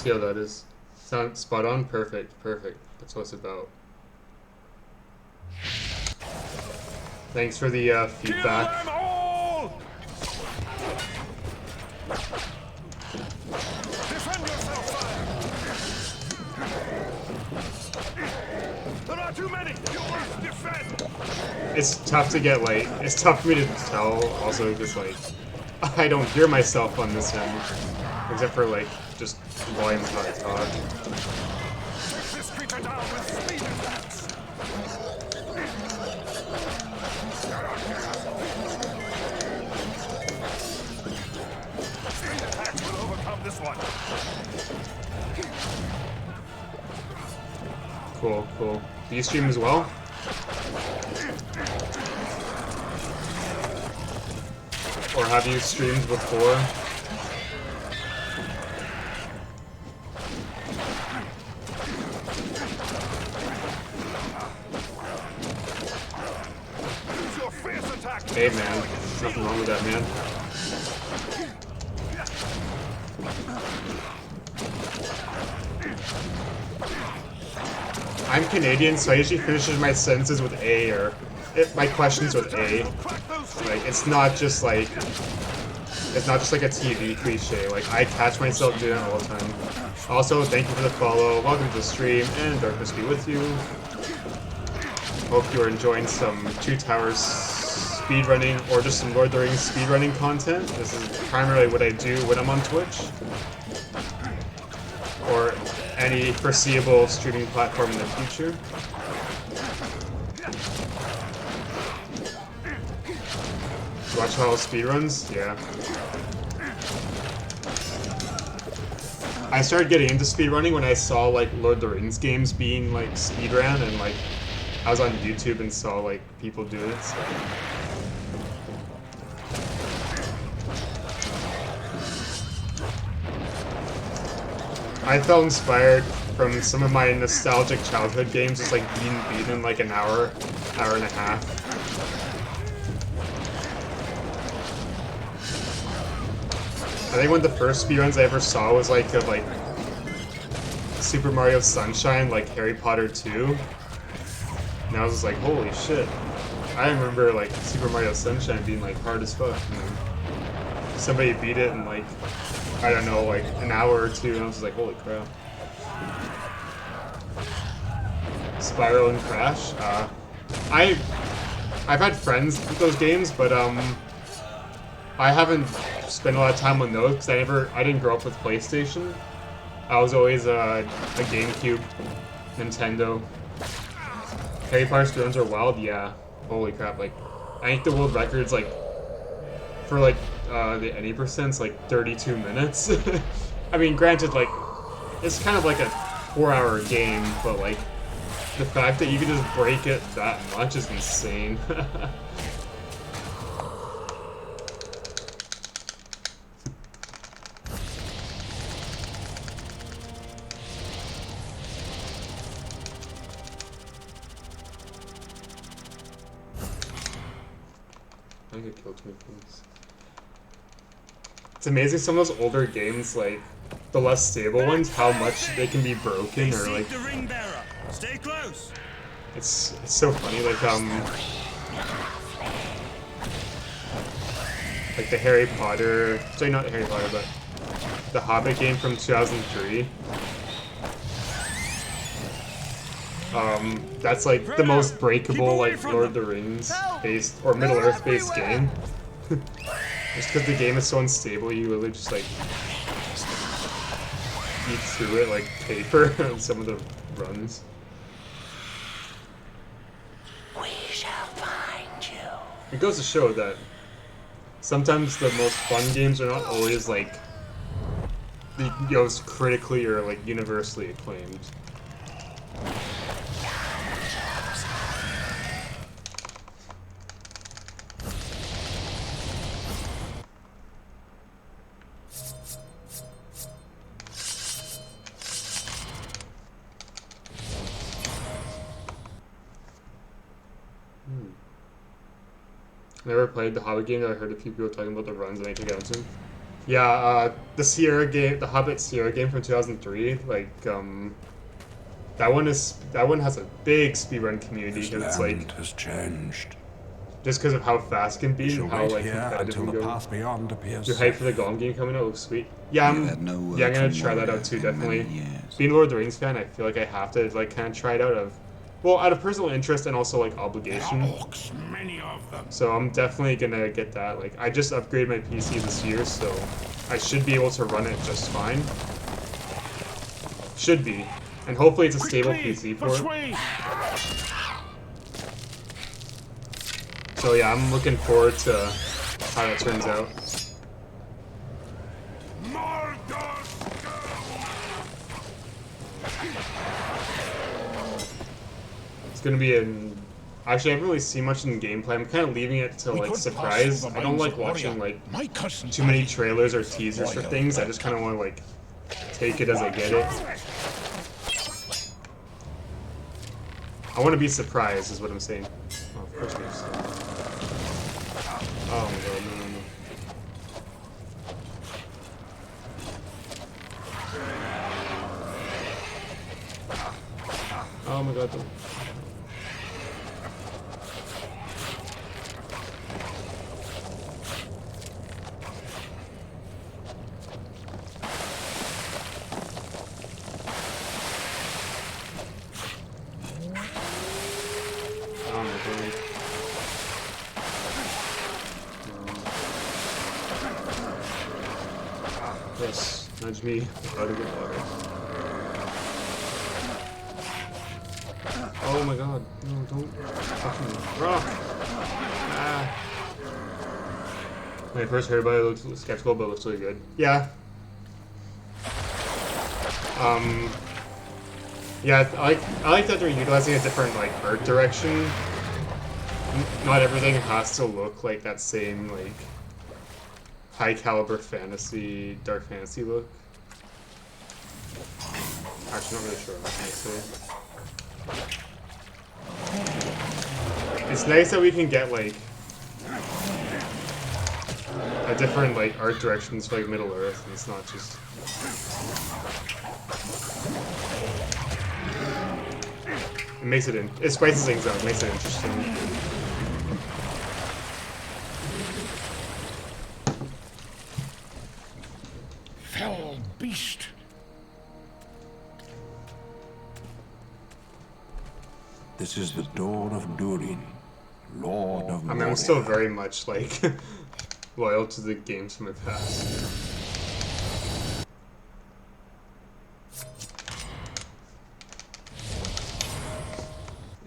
see how that is. Sound spot on? Perfect, perfect. That's what it's about. Thanks for the feedback. Kill them all! Defend yourself, fire! There are too many! You must defend! It's tough to get, like, it's tough for me to tell, also, because, like, I don't hear myself on this end. Except for, like, just volume talk. This creature down with speed attacks! Speed attacks will overcome this one. Cool, cool. Do you stream as well? Or have you streamed before? Use your fierce attack! Hey man, there's nothing wrong with that, man. I'm Canadian, so I usually finish my sentences with A, or my questions with A. Like, it's not just like a TV cliche. Like, I catch myself doing it all the time. Also, thank you for the follow. Welcome to the stream, and darkness be with you. Hope you are enjoying some Two Towers speedrunning, or just some Lord of the Rings speedrunning content. This is primarily what I do when I'm on Twitch, or any foreseeable streaming platform in the future. Watch all speedruns? Yeah. I started getting into speedrunning when I saw, like, Lord of the Rings games being, like, speedrun, and, like, I was on YouTube and saw, like, people do it, so... I felt inspired from some of my nostalgic childhood games, just, like, being beaten in, like, an hour and a half. I think one of the first speedruns I ever saw was like of like Super Mario Sunshine, like Harry Potter 2. And I was just like, holy shit. I remember like Super Mario Sunshine being like hard as fuck. And then somebody beat it in like, I don't know, like an hour or two, and I was just like, holy crap. Spyro and Crash. I've had friends with those games, but I haven't spent a lot of time on those because I didn't grow up with PlayStation. I was always a GameCube, Nintendo. Harry Potter speedruns are wild, yeah. Holy crap! Like, I think the world record's like for like the any percent's like 32 minutes. I mean, granted, like it's kind of like a 4-hour game, but like the fact that you can just break it that much is insane. I could kill 2 things. It's amazing some of those older games, like the less stable ones, how much they can be broken or like. Stay close. It's so funny, like the Harry Potter, sorry, not Harry Potter, but the Hobbit game from 2003. That's like the most breakable like Lord of the Rings based or Middle Earth based game. Just because the game is so unstable, you really just like eat through it like paper on some of the runs. We shall find you. It goes to show that sometimes the most fun games are not always like the most critically or like universally acclaimed. Never played the Hobbit game, but I heard a few people talking about the runs and I took out to. Yeah, the Sierra game, the Hobbit Sierra game from 2003, like that one has a big speedrun community This because it's like land has changed. just because of how fast it can We be shall and how wait like here competitive until it the can go. path beyond appears You're hyped for the safe. Golem game coming out? Looks sweet. Yeah, We had no word I'm gonna from try that Warrior out too, in definitely. many years. Being a Lord of the Rings fan, I feel like I have to like kind of try it out of personal interest and also like There are obligation. orcs, many of them. So I'm definitely gonna get that. Like I just upgraded my PC this year, so I should be able to run it just fine. Should be. And hopefully it's a stable PC for it. So yeah, I'm looking forward to how that turns out. It's gonna be an... Actually, I haven't really seen much in gameplay. I'm kind of leaving it to like surprise. I don't like watching like too many trailers or teasers for things. I just kind of want to like take it as I get it. I want to be surprised, is what I'm saying. Oh, of course we have stuff. Oh my god, no, no, no. Oh my god, don't. Oh my god. Yes, nudge me out of the water. Oh my god, no, don't touch me. Rock! Ah. When I first heard about it, it looked skeptical, but it looks really good. Yeah. Yeah, I like that they're utilizing a different like art direction. Not everything has to look like that same like high caliber fantasy, dark fantasy look. Actually, not really sure what I was gonna say. It's nice that we can get like a different like art directions for like Middle Earth, and it's not just. It makes it it spices things up, makes it interesting. Fell beast. This is the dawn of Durin, Lord of I mean, I'm still Moria. very much like loyal to the games from my past.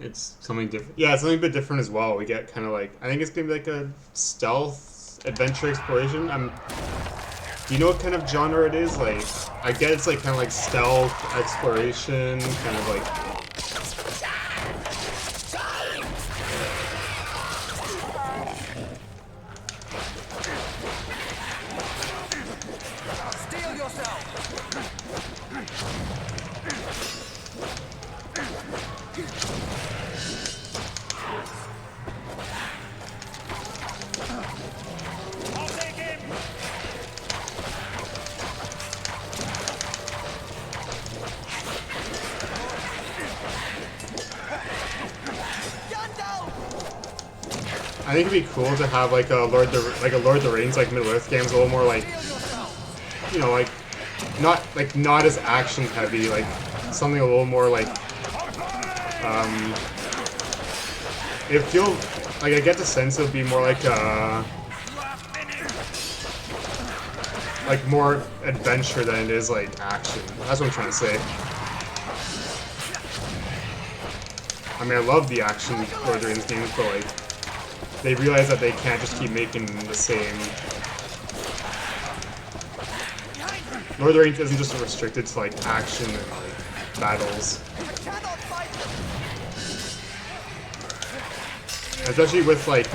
It's something different. Yeah, it's something a bit different as well. We get kind of like, I think it's gonna be like a stealth adventure exploration. Do you know what kind of genre it is? Like, I get it's like kind of like stealth exploration, kind of like. Steel yourself! I'll take him! I think it'd be cool to have like a Lord of the Rings like Middle Earth games, a little more like, you know, like not as action heavy, like something a little more like it feels like I get the sense it would be more like more adventure than it is like action. That's what I'm trying to say. I mean, I love the action Lord of the Rings games, but like they realize that they can't just keep making the same. Lord of the Rings isn't just restricted to like action and like battles. Especially with like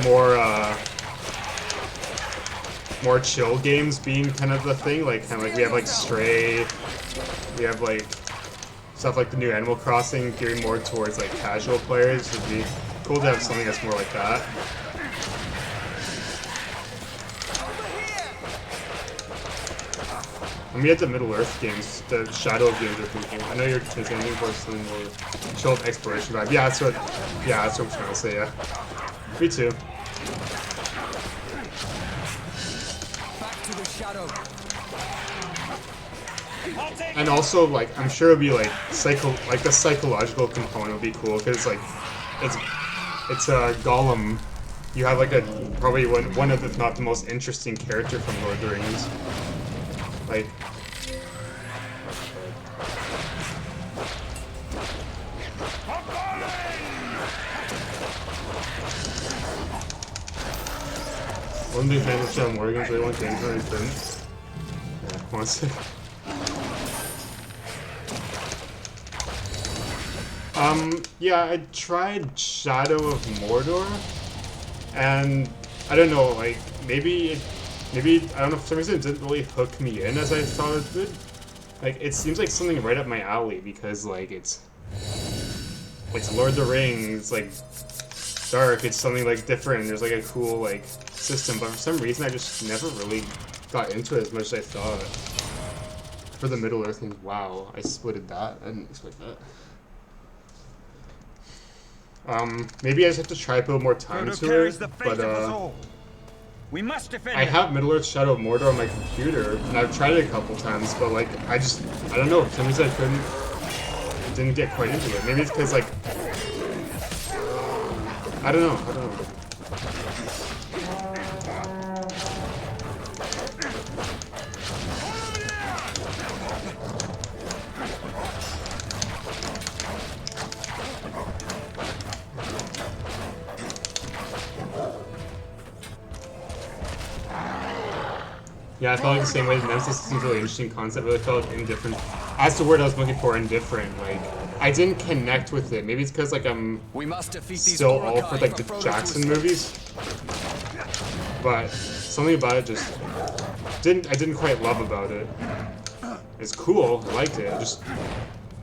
more chill games being kind of the thing, like kind of like we have like Stray, we have like stuff like the new Animal Crossing gearing more towards like casual players. It'd be cool to have something that's more like that. I mean, at the Middle Earth games, the Shadow games are pretty cool. I know you're saying for something more chill exploration vibe. Yeah, that's what I'm trying to say. Yeah, me too. Back to the shadow. And also, like, I'm sure it'd be like the psychological component would be cool because like it's a Gollum. You have like probably one of, if not the most interesting character from Lord of the Rings. Like, one big fan of John Morgan's really want games on his print. Yeah, one second. Yeah, I tried Shadow of Mordor, and I don't know, like, maybe, I don't know, for some reason it didn't really hook me in as I thought it would. Like, it seems like something right up my alley, because, like, it's Lord of the Rings, like, dark, it's something, like, different, there's, like, a cool, like, system, but for some reason I just never really got into it as much as I thought. For the Middle Earth things, wow, I splitted that, I didn't expect that. Maybe I just have to try to put more time to it, but, we must defend I have Middle Earth Shadow of Mordor on my computer, and I've tried it a couple times, but, like, I don't know, for some reason I didn't get quite into it. Maybe it's because, like, I don't know. Yeah, I felt like the same way. Nemesis seems a really interesting concept, but I felt indifferent. As the word I was looking for, indifferent. Like, I didn't connect with it. Maybe it's because, like, I'm still all for, like, the Jackson movies. But something about it just I didn't quite love about it. It's cool, I liked it, I just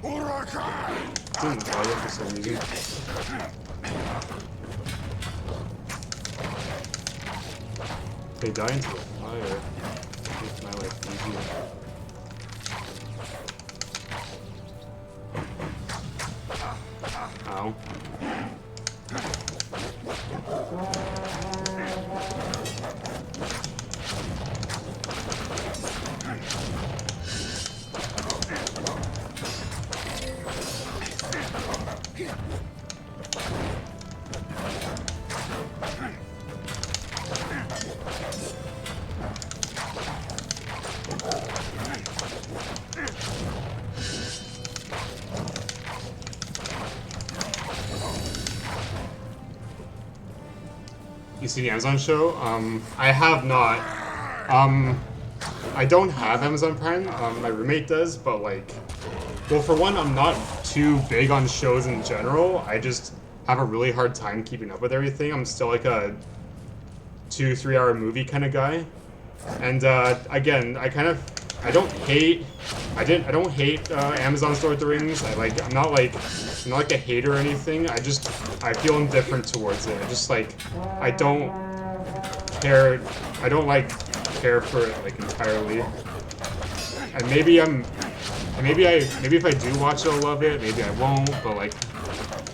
didn't love it for some reason. They die into the fire. Make my life easier. Ow. You see the Amazon show? I have not. I don't have Amazon Prime. My roommate does, but like, well, for one, I'm not too big on shows in general. I just have a really hard time keeping up with everything. I'm still like a 2-3 hour movie kind of guy. And again, I don't hate Amazon's Lord of the Rings. I'm not like a hater or anything. I feel indifferent towards it. I don't care. I don't care for it like entirely. And maybe if I do watch it, I'll love it. Maybe I won't. But like,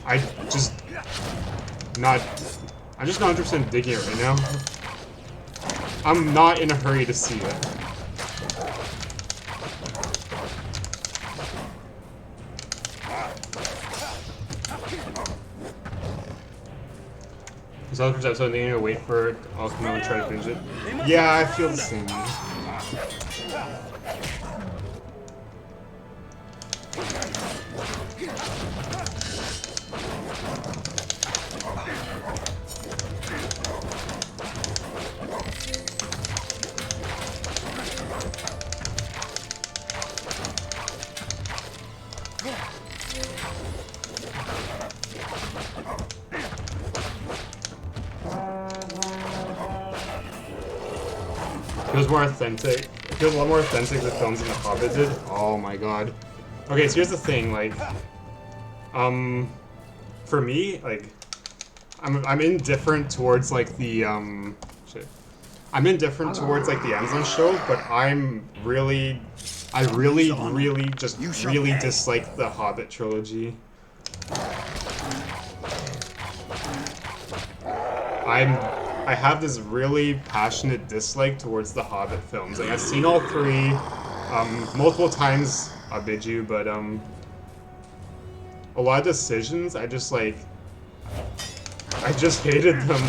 I'm just not 100% digging it right now. I'm not in a hurry to see it. Is that the first episode? They need to wait for it. I'll come out and try to finish it. Yeah, I feel the same. It feels more authentic. It feels a lot more authentic the films than The Hobbit did. Oh my god. Okay, so here's the thing, like, for me, like, I'm indifferent towards like the shit. I'm indifferent towards like the Amazon show, but I really dislike the Hobbit trilogy. I have this really passionate dislike towards the Hobbit films. Like I've seen all three, multiple times. I bid you, but a lot of decisions I just hated them.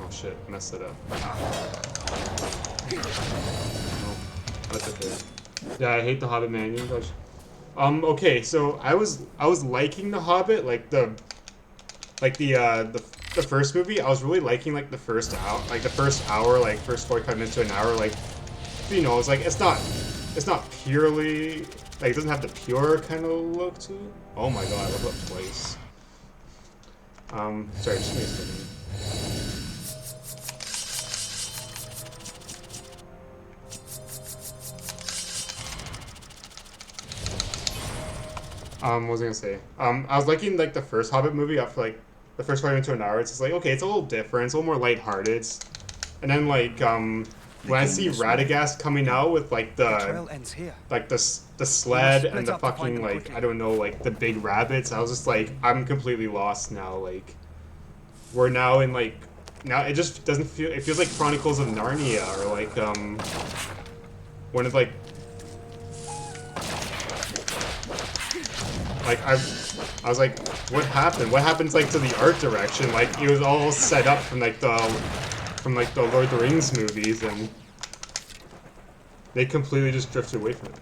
Oh shit, messed it up. Oh, that's okay. Yeah, I hate the Hobbit, man. Gosh. Okay, so I was liking the Hobbit, like the first movie. I was really liking like the first hour, like first 45 minutes to an hour, like, you know, it's like it's not purely like, it doesn't have the pure kind of look to it. Oh my god, I leveled up twice. Sorry, just give me a second. What was I gonna say? I was liking like the first Hobbit movie after like the first 5 minutes to an hour. It's just like, okay, it's a little different, it's a little more lighthearted. And then like when I see Radagast coming out with like the sled and the fucking like, I don't know, like the big rabbits, I was just like, I'm completely lost now. Like we're now in like, now it just doesn't feel, it feels like Chronicles of Narnia, or like one of like I was like, what happened? What happens like to the art direction? Like it was all set up from like the Lord of the Rings movies, and they completely just drifted away from it.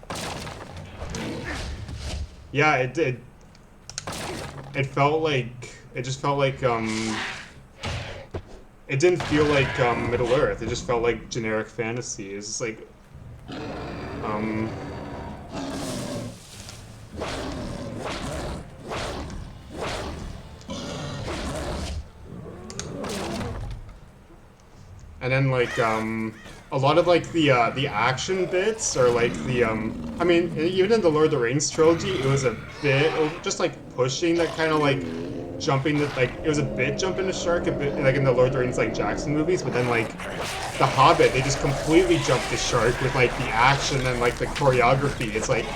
Yeah, it did. It felt like, it just felt like it didn't feel like Middle Earth. It just felt like generic fantasy. It's just like and then like a lot of like the action bits, or like the I mean, even in the Lord of the Rings trilogy, it was a bit just like pushing that kind of like jumping, that like it was a bit jumping the shark, a bit like in the Lord of the Rings like Jackson movies, but then like the Hobbit, they just completely jumped the shark with like the action and like the choreography. It's like,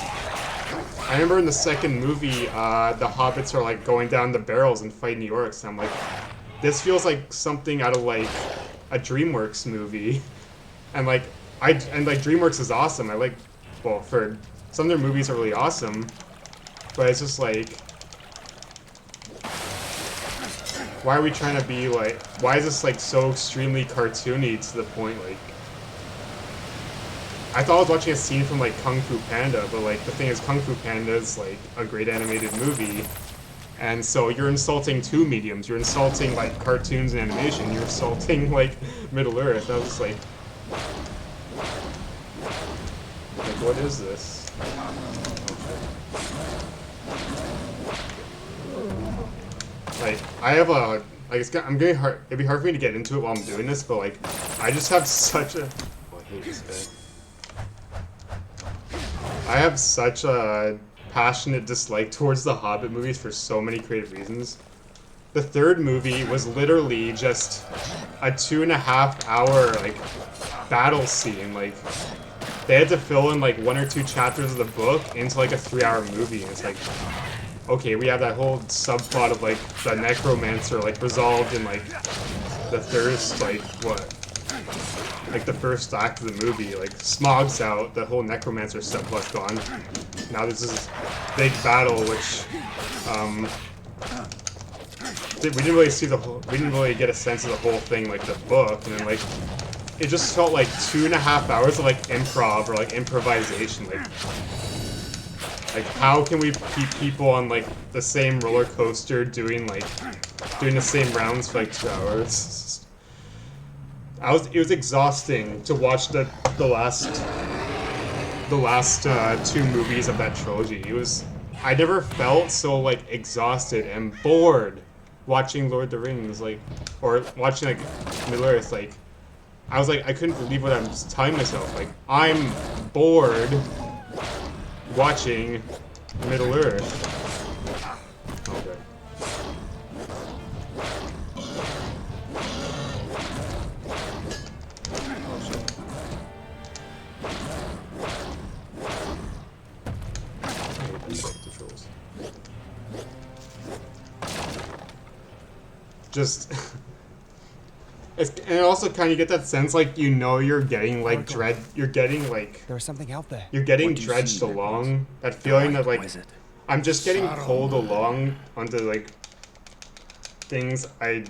I remember in the second movie, the Hobbits are like going down the barrels and fighting the orcs, and I'm like, this feels like something out of like a DreamWorks movie. And like DreamWorks is awesome. I like, well, for some of their movies are really awesome, but it's just like, why are we trying to be like, why is this like so extremely cartoony to the point like, I thought I was watching a scene from like Kung Fu Panda, but like the thing is, Kung Fu Panda is like a great animated movie, and so you're insulting two mediums. You're insulting like cartoons and animation. You're insulting like Middle Earth. I was just like, what is this? Like, I have a, like, I'm getting hard, it'd be hard for me to get into it while I'm doing this, but like, I just have such a, oh, I hate this guy. I have such a passionate dislike towards the Hobbit movies for so many creative reasons. The third movie was literally just a 2.5 hour, like, battle scene. Like, they had to fill in, like, 1 or 2 chapters of the book into, like, a 3-hour movie. And it's like, okay, we have that whole subplot of, like, the necromancer, like, resolved in, like, the first, like, what? Like, the first act of the movie. Like, Smaug's out, the whole necromancer subplot's gone. Now there's this big battle, which, we didn't really see the whole, we didn't really get a sense of the whole thing, like the book, and then like, it just felt like 2.5 hours of like improv, or like improvisation, like how can we keep people on like the same roller coaster doing the same rounds for like 2 hours? It was exhausting to watch the last 2 movies of that trilogy. I never felt so like exhausted and bored watching Lord of the Rings, like, or watching like Middle Earth. Like, I was like, I couldn't believe what I'm telling myself. Like, I'm bored watching Middle Earth. Okay. just and also kind of get that sense like you're getting like you're getting like There is something out there. you're getting What do you dredged see, along. That feeling that like What is it? I'm just getting pulled along onto like things I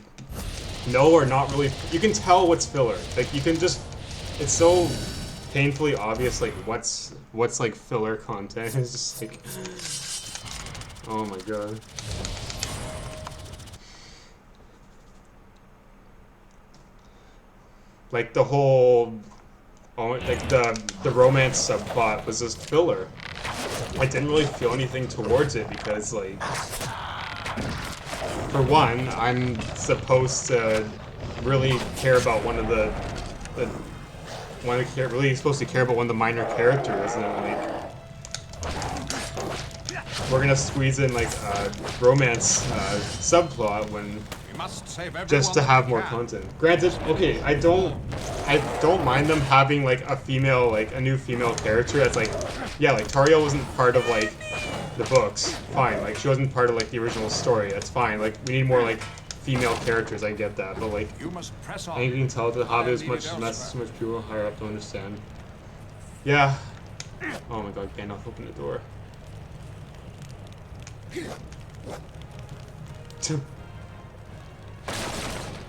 know are not really. You can tell what's filler. Like you can just. It's so painfully obvious like what's like filler content. It's just like. Oh my god. Like the whole, like the romance subplot was just filler. I didn't really feel anything towards it because, like, for one, I'm supposed to really care about one of really supposed to care about one of the minor characters, and then like we're gonna squeeze in like a romance subplot when. Just to have more content. Granted, okay, I don't mind them having like a new female character that's like, yeah, like Tariel wasn't part of like the books, fine. Like she wasn't part of like the original story, that's fine. Like we need more like female characters, I get that, but like I think you can tell the Hobbit is much people higher up to understand. Yeah. Oh my god, Gandalf opened the door.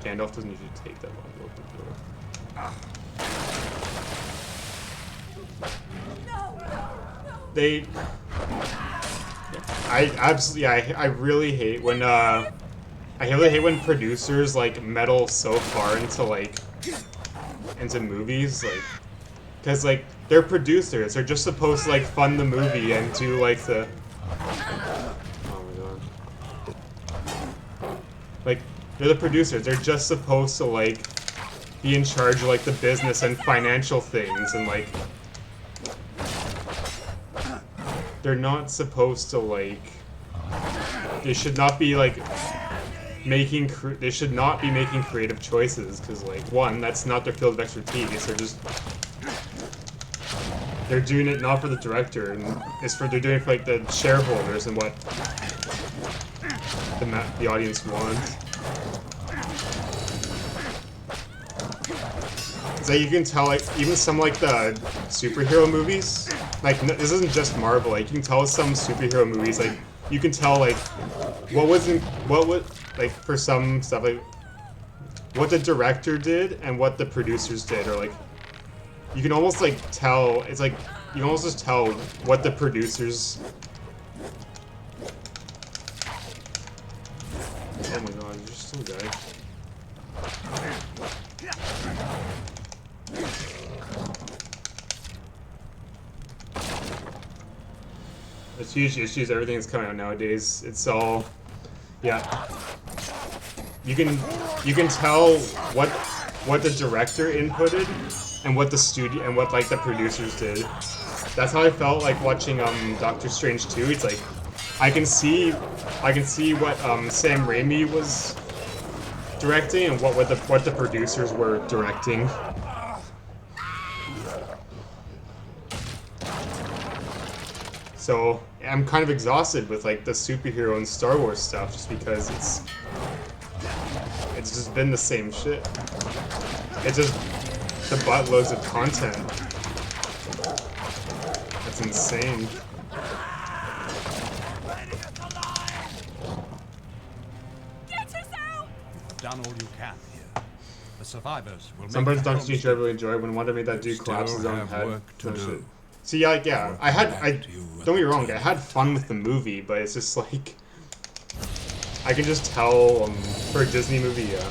Gandalf doesn't usually take that long to open the door. I really hate when I really hate when producers like meddle so far into movies, like, because like they're producers, they're just supposed to like fund the movie and do like the. Oh my god. Like. They're the producers. They're just supposed to, like, be in charge of, like, the business and financial things, and, like... They're not supposed to, like... They should not be, like, they should not be making creative choices, because, like, one, that's not their field of expertise. They're doing it not for the director, and they're doing it for, like, the shareholders and what the audience wants. So you can tell, like, even some, like, the superhero movies, like, this isn't just Marvel, like, you can tell some superhero movies, like, you can tell, like, like, for some stuff, like, what the director did and what the producers did, or, like, you can almost, like, tell, it's like, you can almost just tell what the producers... Oh my god, you're still a guy. There's huge issues, everything that's coming out nowadays. It's all, yeah. You can tell what the director inputted and what the studio and what like the producers did. That's how I felt like watching Doctor Strange 2. It's like I can see what Sam Raimi was directing and what the producers were directing. So I'm kind of exhausted with like the superhero and Star Wars stuff just because it's just been the same shit. It's just the buttloads of content. That's insane. Done all you can here. The survivors will Sometimes make Doctor Strange I really enjoy when Wanda made that dude collapse his own head. Work to No do. shit. See, like, yeah, don't get me wrong, I had fun with the movie, but it's just like, I can just tell, for a Disney movie, yeah.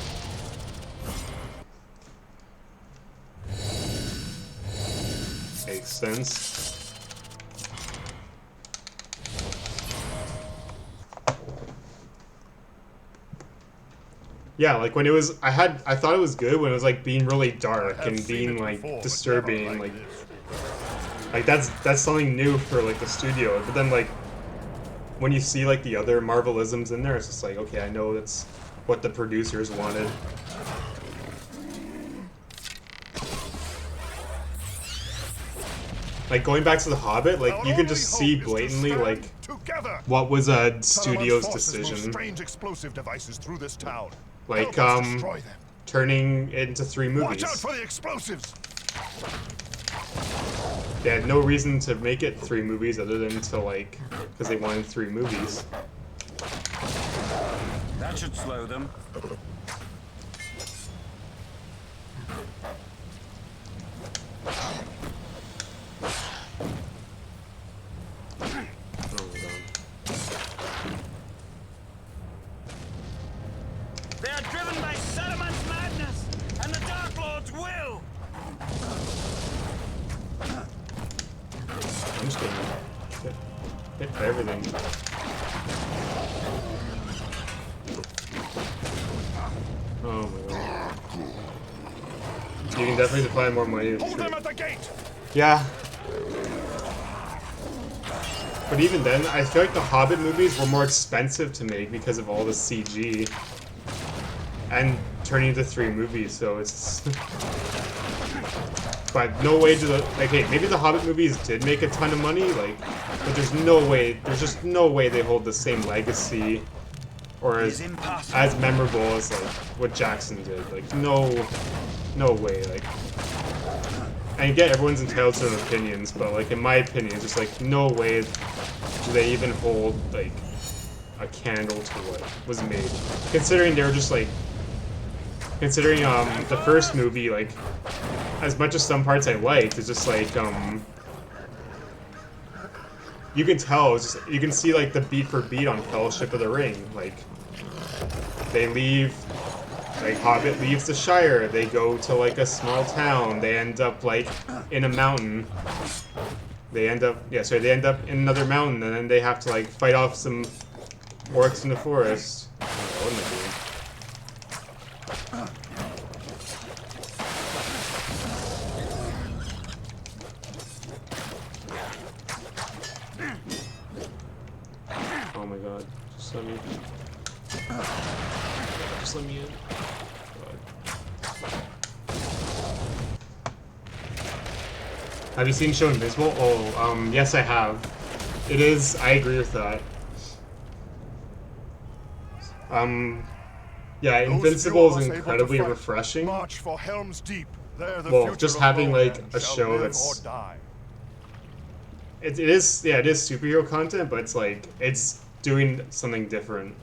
Makes sense. Yeah, like when it was, I thought it was good when it was like being really dark and being like disturbing, like that's something new for like the studio. But then like when you see like the other Marvelisms in there, it's just like, okay, I know that's what the producers wanted. Like going back to The Hobbit, like you can just see blatantly like what was a studio's decision. Strange explosive devices through this town. Like, Help us destroy them. turning it into 3 Watch out movies. for the explosives. They had no reason to make it 3 movies other than to, like, because they wanted 3 movies. That should slow them. Oh my god. They are driven by Saruman's madness and the Dark Lord's will. I'm just getting hit by everything. Oh my god. You can definitely supply more money. Hold them at the gate. Yeah. But even then, I feel like the Hobbit movies were more expensive to make because of all the CG. And turning into 3 movies, so it's... But no way to the... Like, hey, maybe the Hobbit movies did make a ton of money, like... But there's just no way they hold the same legacy or as memorable as, like, what Jackson did. Like, no way, like... And again, everyone's entitled to their opinions, but, like, in my opinion, it's just, like, no way do they even hold, like, a candle to what was made. Considering they were just, like... Considering, the first movie, like, as much as some parts I liked, it's just, like, you can tell, it's just, you can see, like, the beat for beat on Fellowship of the Ring. Like, they leave... Like, Hobbit leaves the Shire, they go to, like, a small town, they end up, like, in a mountain. They end up in another mountain, and then they have to, like, fight off some orcs in the forest. What am I doing? Oh my god, just let me... Just let me in. Have you seen Show Invisible? Oh, yes I have. It is, I agree with that. Yeah, Invincible is incredibly refreshing. March for Helm's Deep. Well, just having, like, a show that's... It is, yeah, it is superhero content, but it's, like, it's doing something different.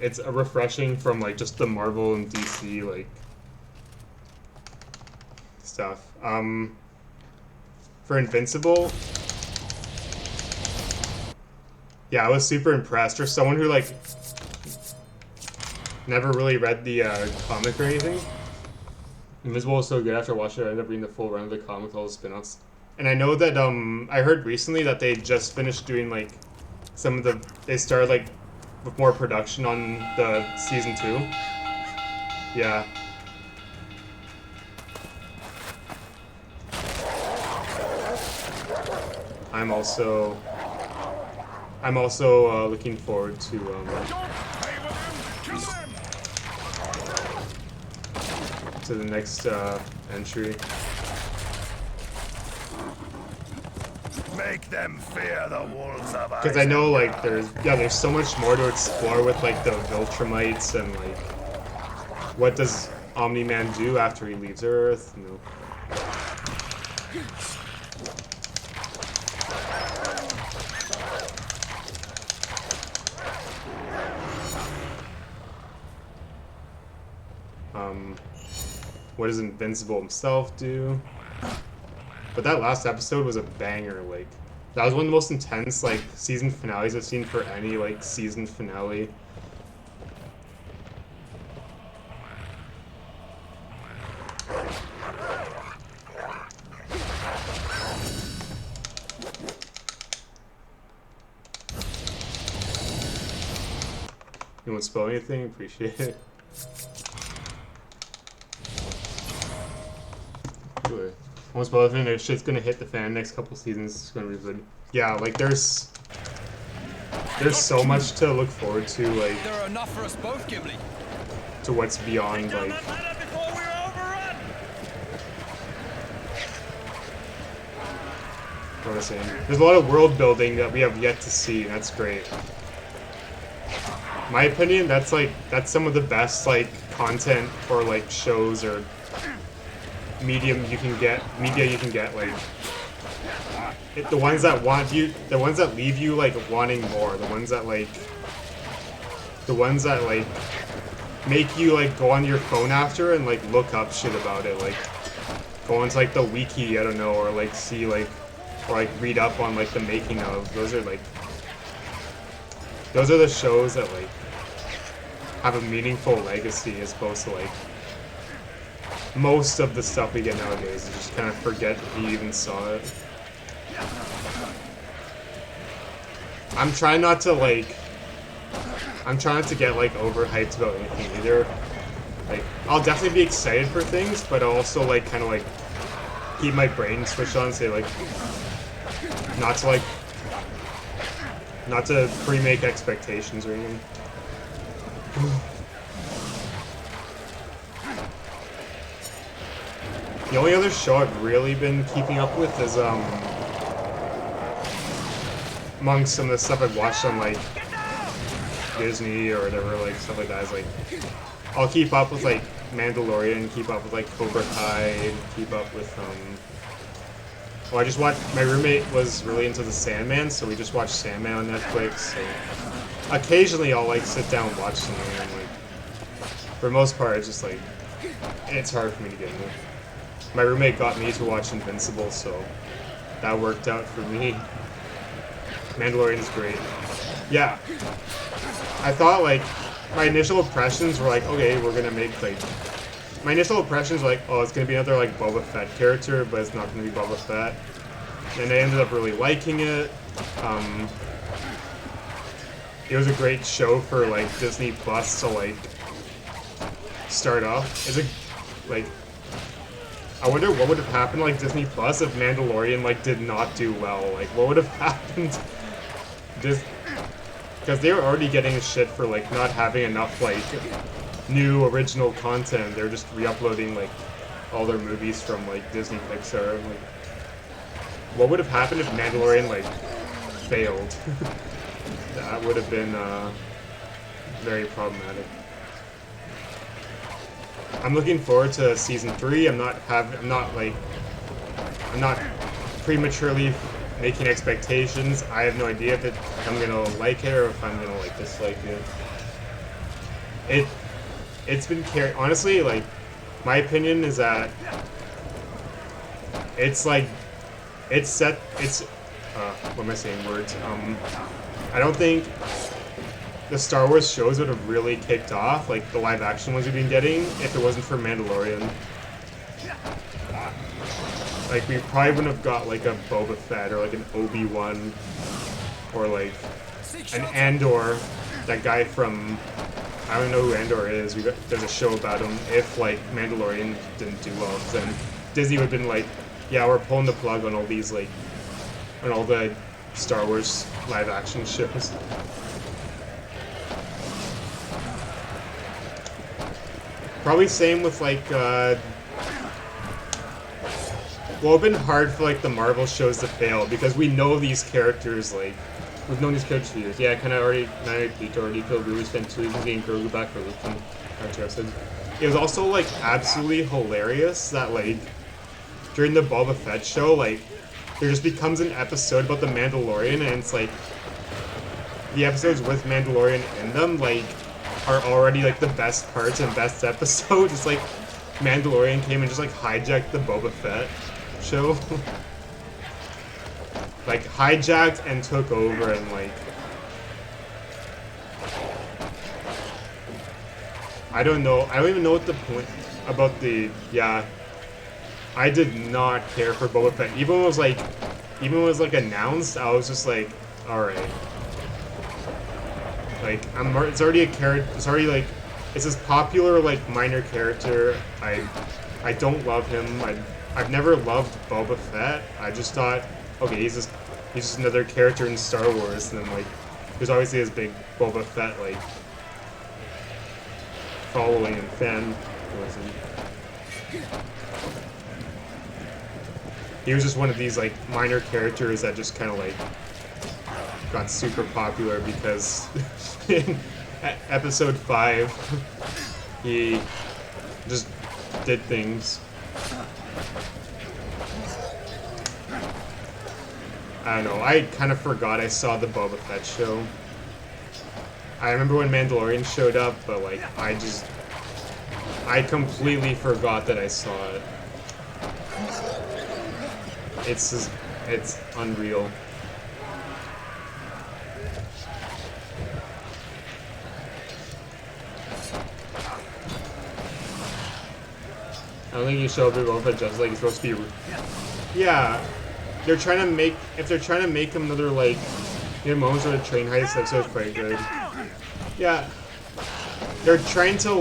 It's refreshing from, like, just the Marvel and DC, like, stuff. For Invincible, yeah, I was super impressed. For someone who, like, never really read the comic or anything, Invincible was so good after watching it. I ended up reading the full run of the comic, all the spin-offs. And I know that, I heard recently that they just finished doing, like, some of the... They started, like, with more production on the season 2. Yeah. I'm also looking forward to the next entry. Make them fear the wolves of ice. Because I know, like, there's so much more to explore with, like, the Viltrumites and, like, what does Omni-Man do after he leaves Earth? You know. What does Invincible himself do? But that last episode was a banger, like, that was one of the most intense, like, season finales I've seen for any, like, season finale. You won't spoil anything? Appreciate it. Anyway, won't spoil anything. There's shit's gonna hit the fan next couple seasons. It's gonna be good. Yeah, like there's so much to look forward to. Like There are enough for us both, Gimli. To what's beyond like. What am I saying? There's a lot of world building that we have yet to see, and that's great. my opinion, that's some of the best like content or like shows or media you can get like the ones that leave you like wanting more, the ones that make you like go on your phone after and like look up shit about it, like go into like the wiki, I don't know, or like see like or like read up on like the making of. Those are the shows that like have a meaningful legacy, as opposed to like most of the stuff we get nowadays. You just kind of forget if you even saw it. I'm trying not to get like overhyped about anything either. Like, I'll definitely be excited for things, but I'll also like kind of like keep my brain switched on, say like not to pre-make expectations or anything. The only other show I've really been keeping up with is among some of the stuff I've watched on like Disney or whatever, like stuff like that, is like I'll keep up with like Mandalorian, keep up with like Cobra Kai, and keep up with well, I just watched. My roommate was really into the Sandman, so we just watched Sandman on Netflix. So occasionally I'll like sit down and watch something, and like for the most part it's just like it's hard for me to get into. My roommate got me to watch Invincible, so that worked out for me. Mandalorian's great. Yeah, I thought like my initial impressions were like, okay, we're gonna make like. My initial impressions were like, oh, it's gonna be another like Boba Fett character, but it's not gonna be Boba Fett. And I ended up really liking it. It was a great show for like Disney Plus to like start off. It's like I wonder what would have happened like Disney Plus if Mandalorian like did not do well. Like what would have happened? Because they were already getting shit for like not having enough like new original content. They're just re-uploading like all their movies from like Disney Pixar. Like, what would have happened if Mandalorian like failed? That would have been very problematic. I'm looking forward to season 3. I'm not prematurely making expectations. I have no idea if I'm gonna like it or if I'm gonna like dislike it. It's been honestly, like, my opinion is that it's like, what am I saying, words? I don't think the Star Wars shows would have really kicked off, like the live action ones we've been getting, if it wasn't for Mandalorian. Like, we probably wouldn't have got like a Boba Fett or like an Obi-Wan or like an Andor, that guy from, I don't know who Andor is. There's a show about him. If like Mandalorian didn't do well, then Disney would have been like, yeah, we're pulling the plug on all these like, on all the Star Wars live action shows. Probably same with like, well, it's been hard for like the Marvel shows to fail because we know these characters, like, we've known these characters for years. Yeah, I kind of already feel really spent 2 seasons getting Grogu back for Luke and interested. It was also like absolutely hilarious that like during the Boba Fett show, like there just becomes an episode about the Mandalorian, and it's like the episodes with Mandalorian in them like are already like the best parts and best episodes. It's like Mandalorian came and just like hijacked the Boba Fett show. Like, hijacked and took over, and like, I don't even know what the point about the, yeah, I did not care for Boba Fett. Even when it was like announced, I was just like, alright. Like, it's already a character, it's already like, it's this popular, like, minor character. I don't love him. I've never loved Boba Fett. I just thought, okay, he's just another character in Star Wars, and then like there's obviously this big Boba Fett like following and fan. He was just one of these like minor characters that just kind of like got super popular because episode 5, he just did things. I don't know, I kind of forgot I saw the Boba Fett show. I remember when Mandalorian showed up, but like, I completely forgot that I saw it. It's unreal. I don't think you show up with Boba Fett just like he's supposed to be. Yeah, they're trying to make, if they're trying to make him another like, moments where the train heist episode is quite good. Yeah, they're trying to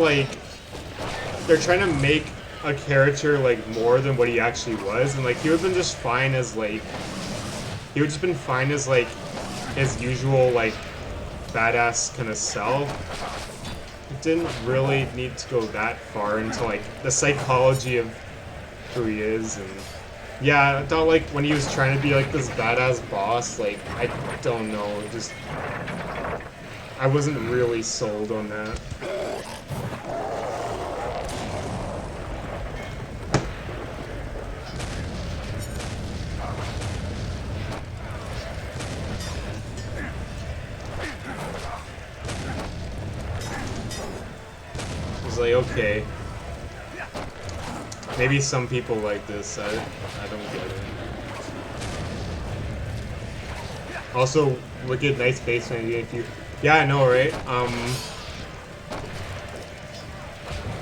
make a character like more than what he actually was, and like he would have been just fine as like, he would just been fine as like his usual like badass kind of self. It didn't really need to go that far into like the psychology of who he is, and yeah, I thought like when he was trying to be like this badass boss, like I don't know, just I wasn't really sold on that. Like, okay, maybe some people like this. I don't get it. Also, look at nice face if you. Yeah, I know, right?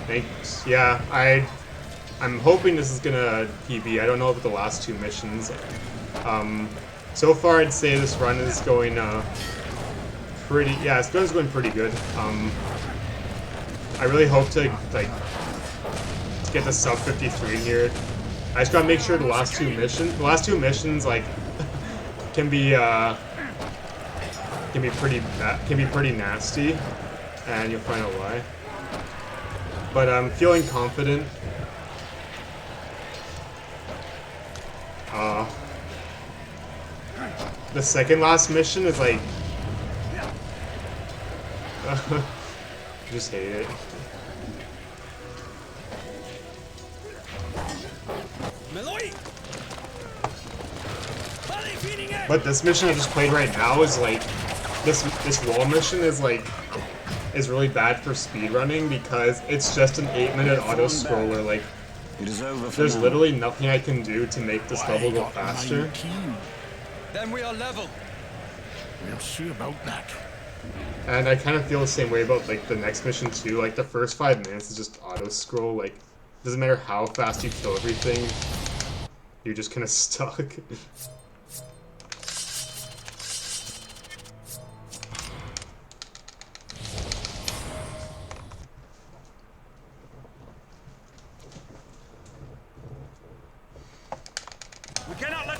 Thanks. Yeah, I'm hoping this is gonna PB. I don't know about the last 2 missions. So far I'd say this run is going pretty. Yeah, it's going pretty good. I really hope to like get the sub 53 in here. I just gotta make sure the last two missions like can be pretty nasty, and you'll find out why. But I'm feeling confident. The second last mission is like just hate it. But this mission I just played right now is like this wall mission is really bad for speedrunning because it's just an 8-minute auto scroller. Like there's literally nothing I can do to make this level go faster. Then we are level. We'll see about that. And I kind of feel the same way about like the next mission too. Like the first 5 minutes is just auto scroll. Like doesn't matter how fast you kill everything, you're just kind of stuck.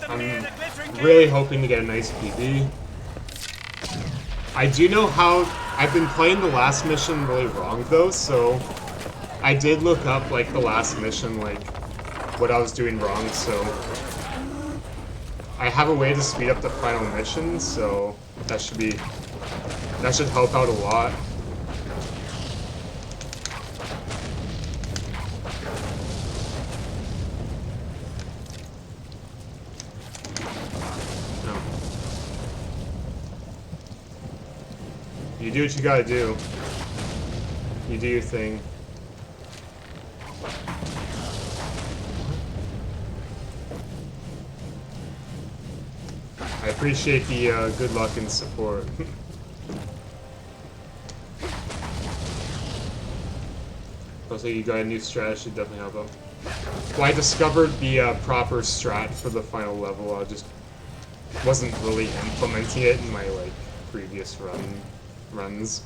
I'm really hoping to get a nice PB. I do know how I've been playing the last mission really wrong though, so I did look up like the last mission, like what I was doing wrong, so I have a way to speed up the final mission, so that should help out a lot. You do what you gotta do. You do your thing. I appreciate the good luck and support. Also, you got a new strategy, definitely help out. Well, I discovered the proper strat for the final level. I just wasn't really implementing it in my like previous runs.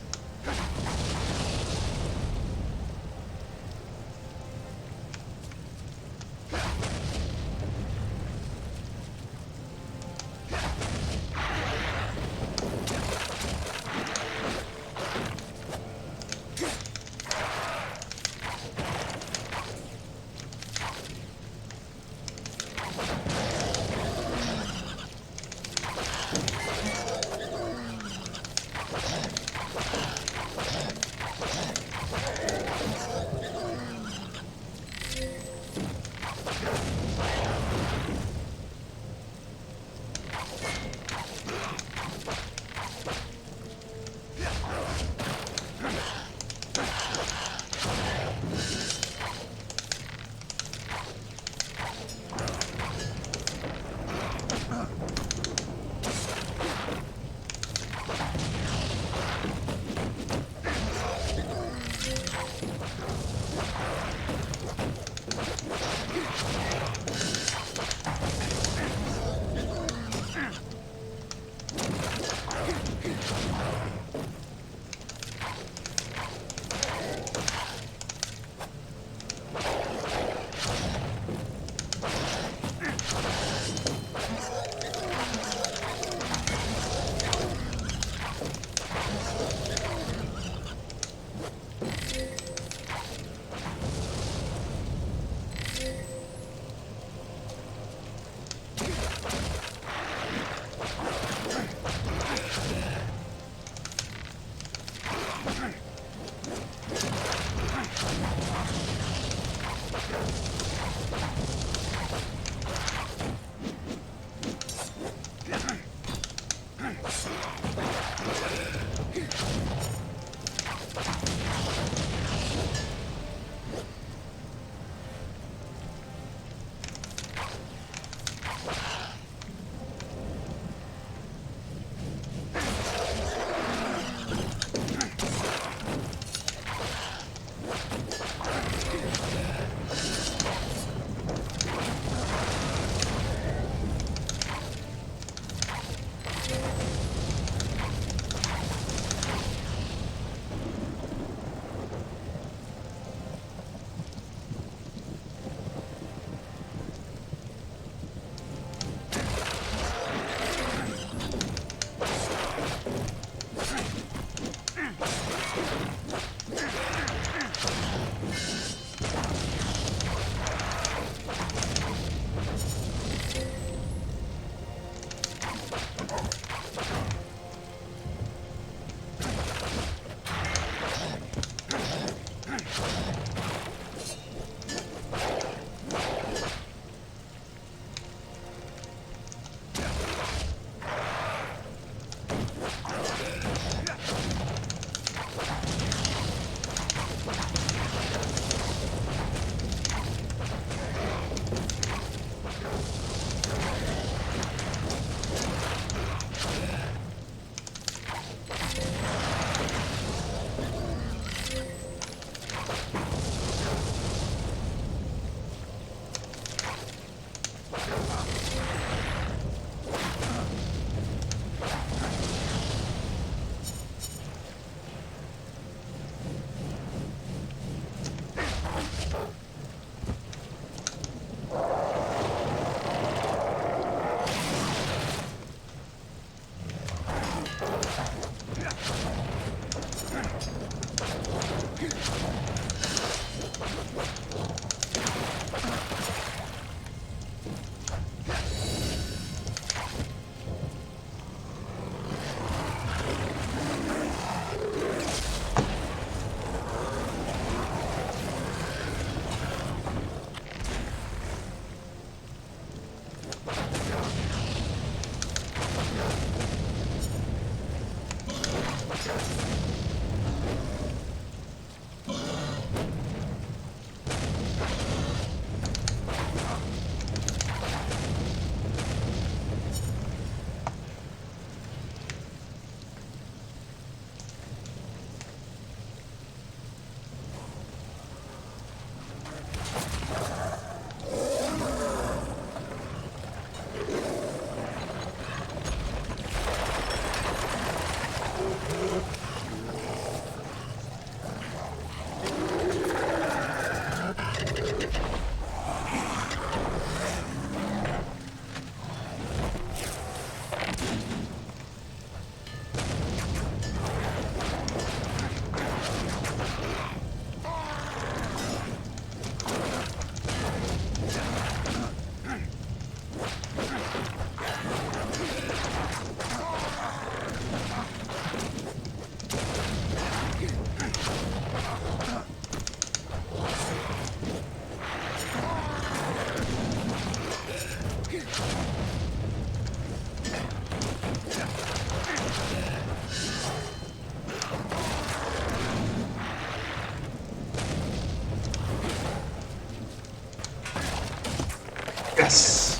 Yes!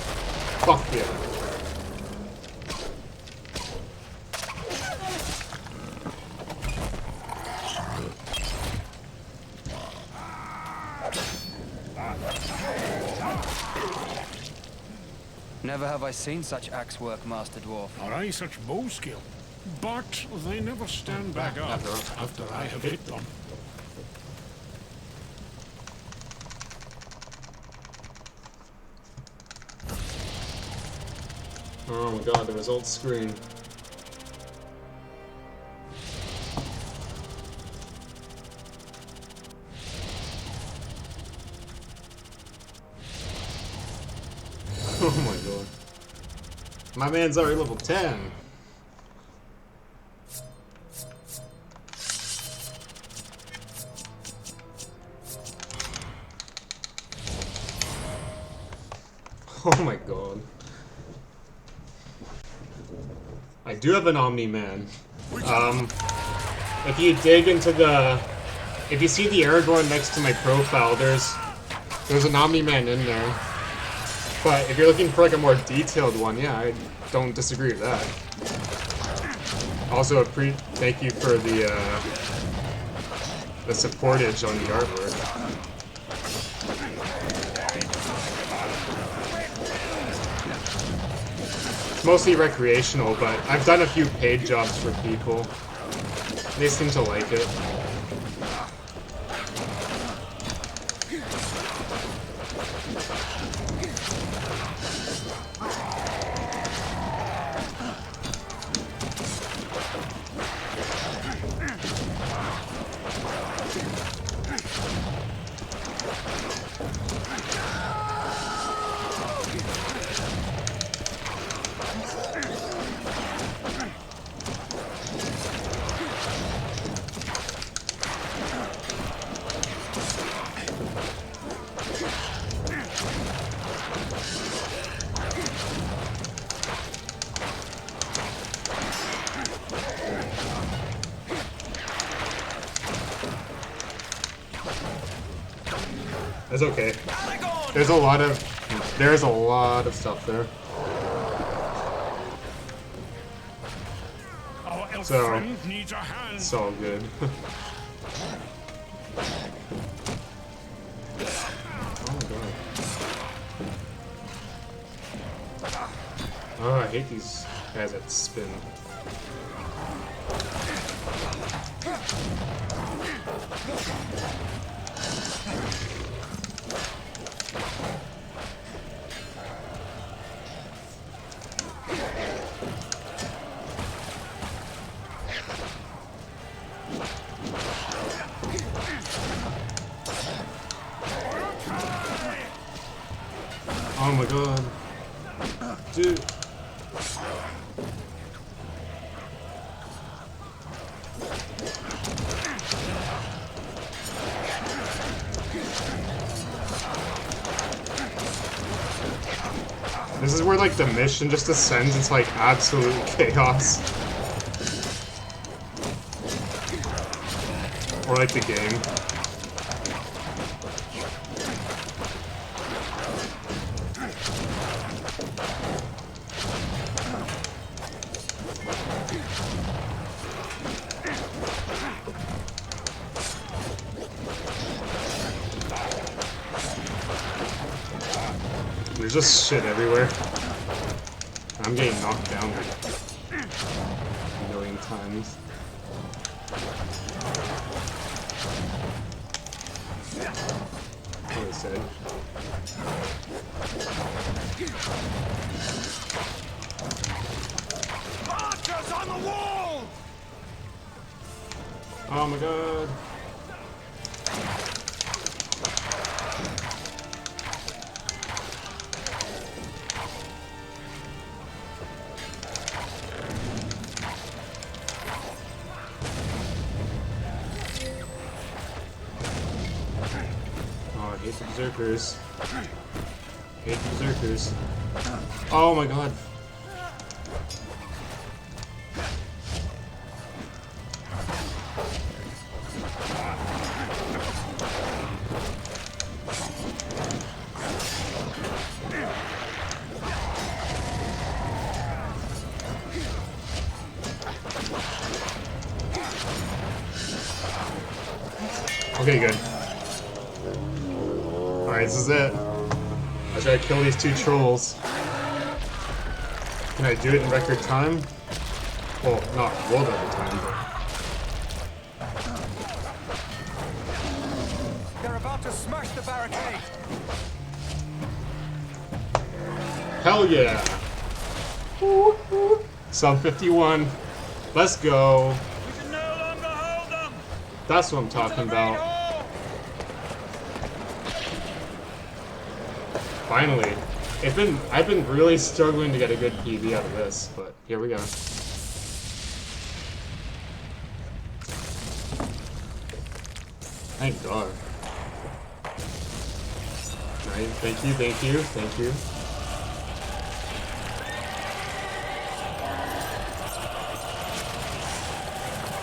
Fuck yeah. Never have I seen such axe work, Master Dwarf. Nor I such bow skill. But they never stand back up after I have hit them. Oh my god, the results screen. Oh my god. My man's already level 10. Oh my god. I do have an Omni-Man. If you dig into the... If you see the Aragorn next to my profile, there's an Omni-Man in there. But if you're looking for like a more detailed one, yeah, I don't disagree with that. Also, thank you for the supportage on the artwork. It's mostly recreational, but I've done a few paid jobs for people. They seem to like it. It's okay. There's a lot of stuff there. Our elf So, friend needs a hand. it's all good. Oh my god. Oh, I hate these guys that spin. Oh my god. Dude. This is where like the mission just ascends into like absolute chaos. Or like the game. There's just shit everywhere. I'm getting knocked down like a million times. What I said. Archers on the wall! Oh my god. Oh, I hate the berserkers. Hate the berserkers. Oh my god. Okay, good. Alright, this is it. I try to kill these 2 trolls. Can I do it in record time? Well, not world record time, but... They're about to smash the barricade. Hell yeah! Sub 51. Let's go. We can no longer hold them. That's what I'm talking about. Finally. I've been really struggling to get a good PV out of this, but here we go. Thank God. Right, thank you, thank you, thank you.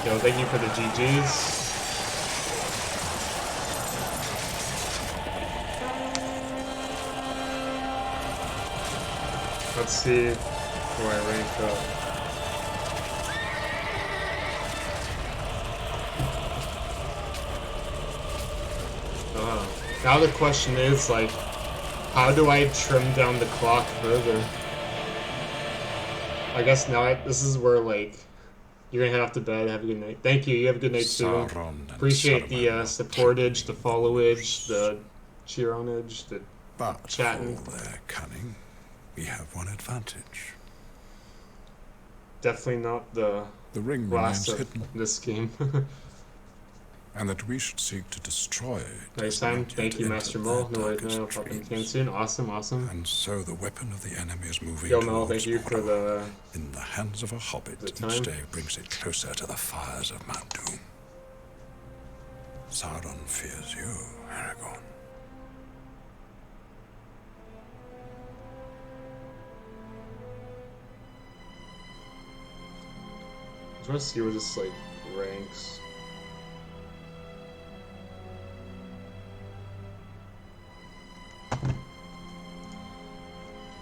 Yo, thank you for the GGs. Let's see where I rank up. Now the question is, like, how do I trim down the clock further? I guess now this is where, like, you're gonna head off to bed. Have a good night. Thank you. You have a good night too. Appreciate the supportage, the followage, the cheeronage, the But chatting. for their cunning, we have one advantage. Definitely not the The ring remains last of hidden, this game. and that we should seek to destroy it. Nice does time. not yet Thank you, enter Master their Mole. No worries, darkest man. I'll talk again dreams. soon. Awesome, awesome. And so the weapon of the enemy is moving Yo, Mel, towards thank you for Mordor. the... In the hands of a hobbit, the each time. day brings it closer to the fires of Mount Doom. Sauron fears you, Aragorn. I just want to see where this, like, ranks.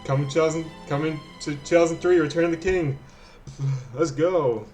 Coming to 2003, Return of the King. Let's go.